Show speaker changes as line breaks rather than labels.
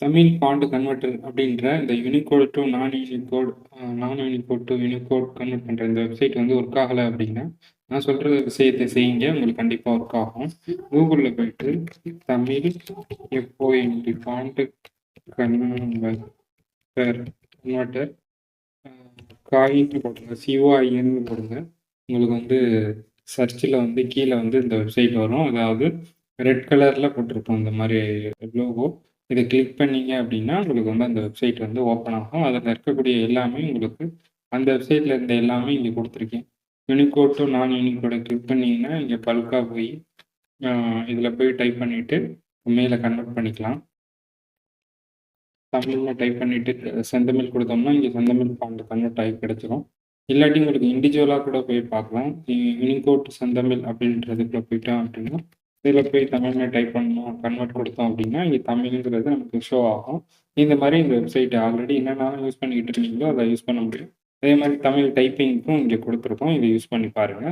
Tamil font converter அப்படின்ற இந்த Unicode two நான் யூனிகோட் டூ யூனிகோட் கன்வெர்ட் பண்ணுற இந்த வெப்சைட் வந்து ஒர்க் ஆகலை அப்படின்னா நான் சொல்கிற விஷயத்தை செய்யுங்க, உங்களுக்கு கண்டிப்பாக ஒர்க் ஆகும். கூகுளில் போயிட்டு தமிழ் எஃப்ஓஎன்டி ஃபாண்ட் கன்வெர்ட்டர் காயின்னு போடுங்க, சிஓஐன்னு போடுங்க. உங்களுக்கு வந்து சர்ச்சில் வந்து கீழே வந்து இந்த வெப்சைட் வரும். அதாவது ரெட் கலரில் போட்டிருப்போம் இந்த மாதிரி லோகோ. இதை கிளிக் பண்ணீங்க அப்படின்னா உங்களுக்கு வந்து அந்த வெப்சைட் வந்து ஓப்பன் ஆகும். அதில் இருக்கக்கூடிய எல்லாமே உங்களுக்கு அந்த வெப்சைட்டில் இருந்த எல்லாமே இங்கே கொடுத்துருக்கேன். யூனிகோட் டு நான் யூனிகோடை கிளிக் பண்ணிங்கன்னா இங்கே பல்காக போய் இதில் போய் டைப் பண்ணிவிட்டு மேலே கன்வெர்ட் பண்ணிக்கலாம். தமிழில் டைப் பண்ணிவிட்டு செந்தமிழ் கொடுத்தோம்னா இங்கே செந்தமிழ் ஃபாண்ட் கன்வெர்ட் ஆகி கிடச்சிரும். இல்லாட்டி உங்களுக்கு இண்டிவிஜுவலாக கூட போய் பார்க்கலாம். யூனிகோட் செந்தமிழ் அப்படின்றதுக்குள்ள போயிட்டோம் அப்படின்னா இதில் போய் தமிழில் டைப் பண்ணணும், கன்வெர்ட் கொடுத்தோம் அப்படின்னா இங்கே தமிழ்ங்கிறது நமக்கு ஷோ ஆகும். இந்த மாதிரி இந்த வெப்சைட் ஆல்ரெடி என்னென்னாலும் யூஸ் பண்ணிக்கிட்டு இருக்கீங்களோ அதை யூஸ் பண்ண முடியும். அதே மாதிரி தமிழ் டைப்பிங்க்கும் இங்கே கொடுத்துருக்கோம். இதை யூஸ் பண்ணி பாருங்கள்.